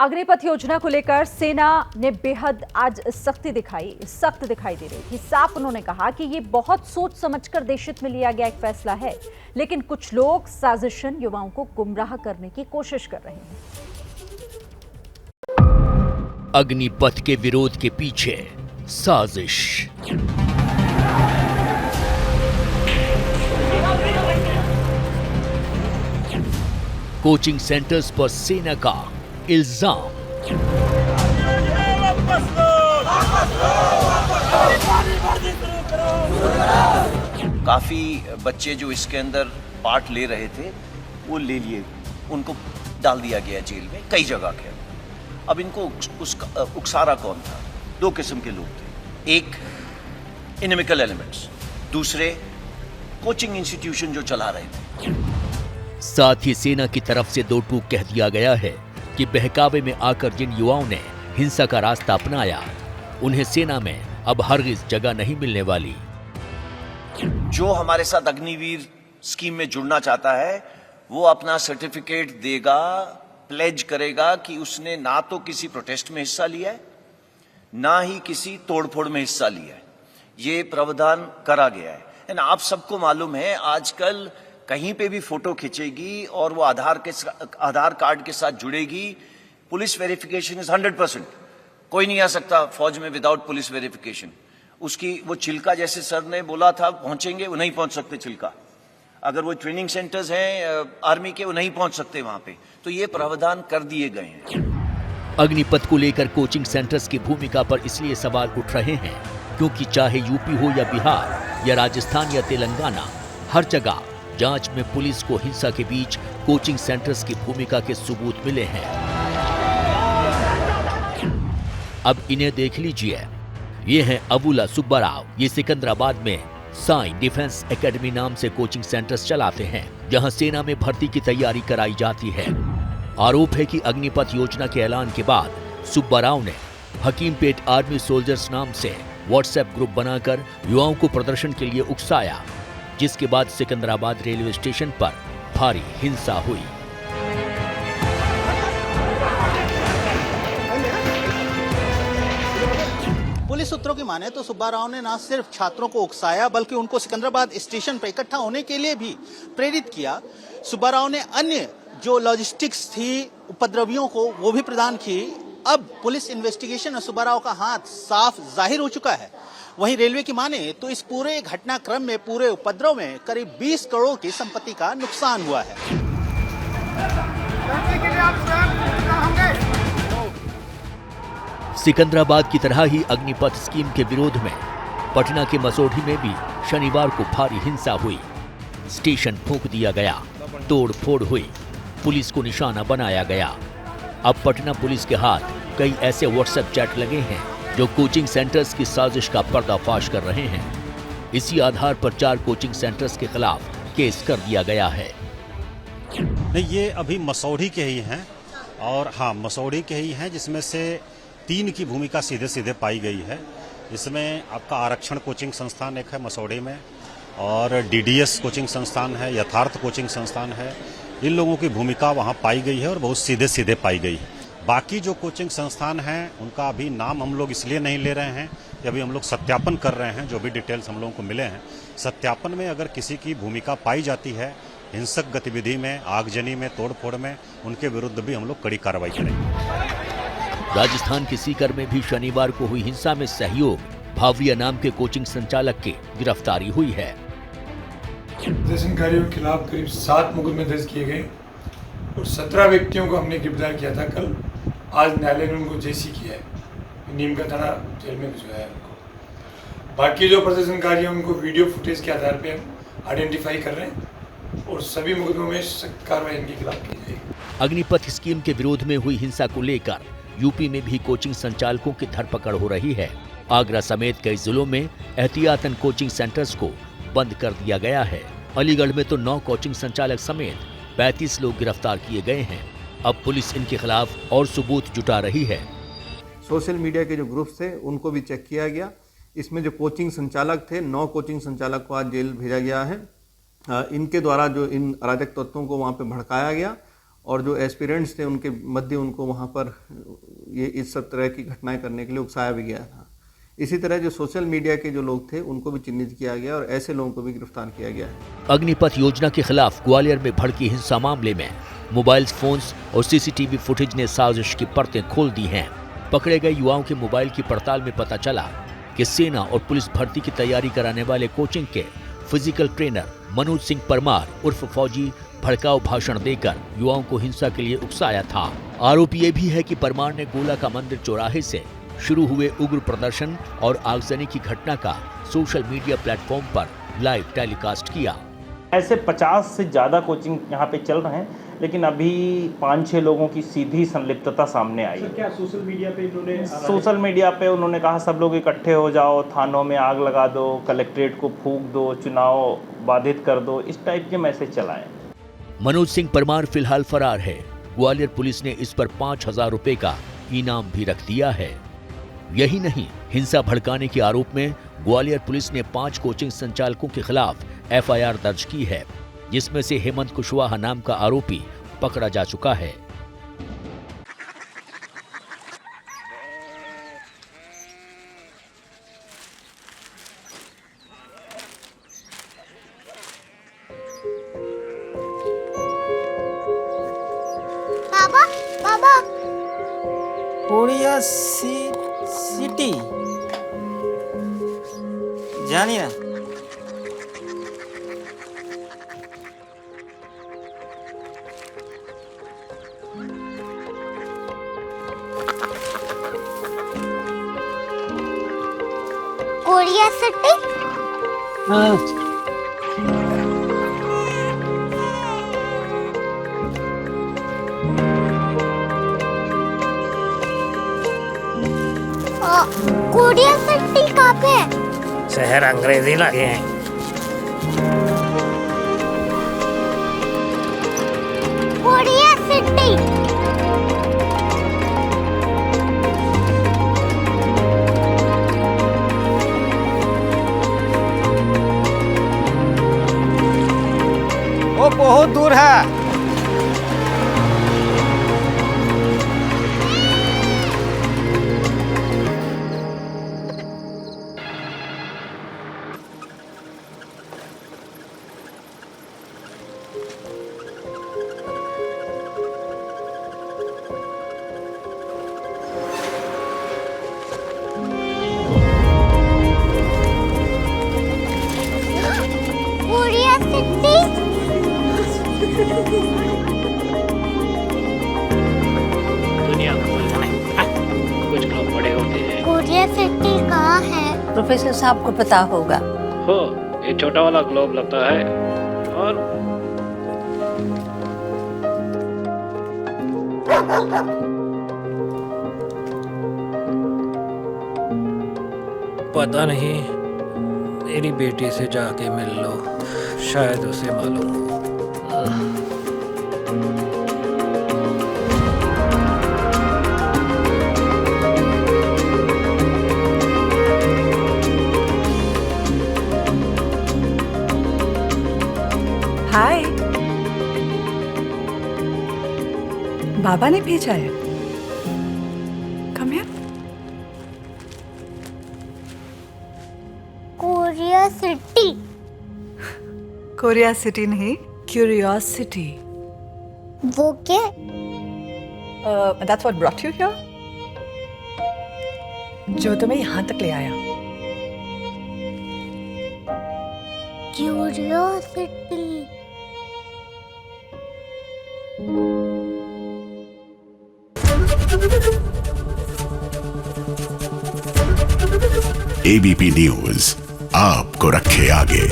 अग्निपथ योजना को लेकर सेना ने बेहद आज सख्त दिखाई दे रही थी। साफ उन्होंने कहा कि ये बहुत सोच समझकर देशहित में लिया गया एक फैसला है, लेकिन कुछ लोग साजिशन युवाओं को गुमराह करने की कोशिश कर रहे हैं। अग्निपथ के विरोध के पीछे साजिश। कोचिंग सेंटर्स पर सेना का इल्जाम। काफी बच्चे जो इसके अंदर पार्ट ले रहे थे वो ले लिए, उनको डाल दिया गया जेल में कई जगह के। अब इनको उकसारा कौन था? दो किस्म के लोग थे, एक इनमिकल एलिमेंट्स, दूसरे कोचिंग इंस्टीट्यूशन जो चला रहे थे। साथ ही सेना की तरफ से दो टूक कह दिया गया है कि बहकावे में आकर जिन युवाओं ने हिंसा का रास्ता अपनाया, उन्हें सेना में अब हरगिज जगह नहीं मिलने वाली। जो हमारे साथ अग्निवीर स्कीम में जुड़ना चाहता है वो अपना सर्टिफिकेट देगा, प्लेज करेगा कि उसने ना तो किसी प्रोटेस्ट में हिस्सा लिया है, ना ही किसी तोड़फोड़ में हिस्सा लिया है। ये प्रावधान करा गया है। एंड आप सबको मालूम है आजकल कहीं पे भी फोटो खींचेगी और वो आधार कार्ड के साथ जुड़ेगी, पुलिस वेरिफिकेशन इज 100%। कोई नहीं आ सकता फौज में विदाउट पुलिस वेरिफिकेशन। उसकी वो चिल्का, जैसे सर ने बोला था पहुंचेंगे, वो नहीं पहुंच सकते चिल्का। अगर वो ट्रेनिंग सेंटर्स हैं आर्मी के, वो नहीं पहुंच सकते वहां पे। तो ये प्रावधान कर दिए गए हैं। अग्निपथ को लेकर कोचिंग सेंटर्स की भूमिका पर इसलिए सवाल उठ रहे हैं क्योंकि चाहे यूपी हो या बिहार या राजस्थान या तेलंगाना, हर जगह जांच में पुलिस को हिंसा के बीच कोचिंग सेंटर्स की भूमिका के सबूत मिले हैं। अब इन्हें देख लीजिए। ये हैं अबुला सुब्बाराव। ये सिकंदराबाद में साई डिफेंस एकेडमी नाम से कोचिंग सेंटर्स चलाते हैं, जहां सेना में भर्ती की तैयारी कराई जाती है। आरोप है कि अग्निपथ योजना के ऐलान के बाद सुब्बाराव ने हकीमपेट आर्मी सोल्जर्स नाम से व्हाट्सएप ग्रुप बनाकर युवाओं को प्रदर्शन के लिए उकसाया, जिसके बाद सिकंदराबाद रेलवे स्टेशन पर भारी हिंसा हुई। पुलिस सूत्रों की माने तो सुब्बाराव ने न सिर्फ छात्रों को उकसाया बल्कि उनको सिकंदराबाद स्टेशन पर इकट्ठा होने के लिए भी प्रेरित किया। सुब्बाराव ने अन्य जो लॉजिस्टिक्स थी उपद्रवियों को वो भी प्रदान की। अब पुलिस इन्वेस्टिगेशन में सुब्बाराव का हाथ साफ जाहिर हो चुका है। वहीं रेलवे की माने तो इस पूरे घटनाक्रम में, पूरे उपद्रव में करीब 20 करोड़ की संपत्ति का नुकसान हुआ है। सिकंदराबाद की तरह ही अग्निपथ स्कीम के विरोध में पटना के मसौढ़ी में भी शनिवार को भारी हिंसा हुई। स्टेशन फूंक दिया गया, तोड़ फोड़ हुई, पुलिस को निशाना बनाया गया। अब पटना पुलिस के हाथ कई ऐसे व्हाट्सएप चैट लगे हैं जो कोचिंग सेंटर्स की साजिश का पर्दाफाश कर रहे हैं। इसी आधार पर 4 कोचिंग सेंटर्स के खिलाफ केस कर दिया गया है। नहीं, ये अभी मसौढ़ी के ही हैं और हाँ, मसौढ़ी के ही हैं, जिसमें से 3 की भूमिका सीधे सीधे पाई गई है। इसमें आपका आरक्षण कोचिंग संस्थान एक है मसौढ़ी में, और डीडीएस कोचिंग संस्थान है, यथार्थ कोचिंग संस्थान है। इन लोगों की भूमिका वहाँ पाई गई है और बहुत सीधे सीधे पाई गई है। बाकी जो कोचिंग संस्थान हैं उनका अभी नाम हम लोग इसलिए नहीं ले रहे हैं कि अभी हम लोग सत्यापन कर रहे हैं। जो भी डिटेल्स हम लोगों को मिले हैं, सत्यापन में अगर किसी की भूमिका पाई जाती है हिंसक गतिविधि में, आगजनी में, तोड़फोड़ में, उनके विरुद्ध भी हम लोग कड़ी कार्रवाई करेंगे। राजस्थान के सीकर में भी शनिवार को हुई हिंसा में सहयोग भाविया नाम के कोचिंग संचालक की गिरफ्तारी हुई है। प्रदर्शनकारियों के खिलाफ करीब 7 मुकदमे दर्ज किए गए और 17 व्यक्तियों को हमने गिरफ्तार किया था कल। आज न्यायालय ने उनको जेसी किया है, नीम का थाना जेल में भिजवाया है उनको। बाकी जो प्रदर्शनकारी हैं उनको वीडियो फुटेज के आधार पर हम आइडेंटिफाई कर रहे हैं और सभी मुकदमों में सख्त कार्रवाई इनके खिलाफ की जाएगी। अग्निपथ स्कीम के विरोध में हुई हिंसा को लेकर यूपी में भी कोचिंग संचालकों की धरपकड़ हो रही है। आगरा समेत कई जिलों में एहतियातन कोचिंग सेंटर्स को बंद कर दिया गया है। अलीगढ़ में तो 9 कोचिंग संचालक समेत 35 लोग गिरफ्तार किए गए हैं। अब पुलिस इनके खिलाफ और सबूत जुटा रही है। सोशल मीडिया के जो ग्रुप्स थे उनको भी चेक किया गया। इसमें जो कोचिंग संचालक थे, 9 कोचिंग संचालक को आज जेल भेजा गया है। इनके द्वारा जो इन अराजक तत्वों को वहाँ पे भड़काया गया और जो एस्पिरेंट्स थे उनके मध्य उनको वहाँ पर ये इस सब तरह की घटनाएं करने के लिए उकसाया भी गया था। इसी तरह जो सोशल मीडिया के जो लोग थे उनको भी चिन्हित किया गया और ऐसे लोगों को भी गिरफ्तार किया गया है। अग्निपथ योजना के खिलाफ ग्वालियर में भड़की हिंसा मामले में मोबाइल फोन्स और सीसीटीवी फुटेज ने साजिश की परतें खोल दी हैं। पकड़े गए युवाओं के मोबाइल की पड़ताल में पता चला कि सेना और पुलिस भर्ती की तैयारी कराने वाले कोचिंग के फिजिकल ट्रेनर मनोज सिंह परमार उर्फ फौजी भड़काऊ भाषण देकर युवाओं को हिंसा के लिए उकसाया था। आरोप ये भी है कि परमार ने गोला का मंदिर चौराहे से शुरू हुए उग्र प्रदर्शन और आगजनी की घटना का सोशल मीडिया प्लेटफॉर्म पर लाइव टेलीकास्ट किया। ऐसे 50 से ज़्यादा कोचिंग यहाँ पे चल रहे हैं, लेकिन अभी 5-6 लोगों की सीधी संलिप्तता सामने आई। क्या सोशल मीडिया पे उन्होंने कहा सब लोग इकट्ठे हो जाओ, थानों में आग लगा दो, कलेक्ट्रेट को फूंक दो, चुनाव बाधित कर दो, इस टाइप के मैसेज चलाएं। मनोज सिंह परमार फिलहाल फरार है। ग्वालियर पुलिस ने इस पर 5,000 रुपए का इनाम भी रख दिया है। यही नहीं, हिंसा भड़काने के आरोप में ग्वालियर पुलिस ने 5 कोचिंग संचालकों के खिलाफ एफआईआर दर्ज की है, जिसमें से हेमंत कुशवाहा नाम का आरोपी पकड़ा जा चुका है। बाबा बाबा कोरिया सिटी जानिए कोरिया सिटी। कोरिया सिटी कहाँ पे है? शहर अंग्रेजी लगे हैं। Korea city. वो बहुत दूर है। Korea city. दुनिया कुछ लोग बड़े होते हैं। कोरिया सिटी कहाँ है? प्रोफेसर साहब को पता होगा। हो, ये छोटा वाला ग्लोब लगता है और पता नहीं, मेरी बेटी से जाके मिल लो, शायद उसे मालूम हो। हाय, बाबा ने भेजा है। Come here. Korea city. Korea city नहीं, क्यूरियोसिटी। वो क्या? That's what brought you here? जो तुम्हें यहाँ तक ले आया। क्यूरियोसिटी। एबीपी न्यूज आपको रखे आगे।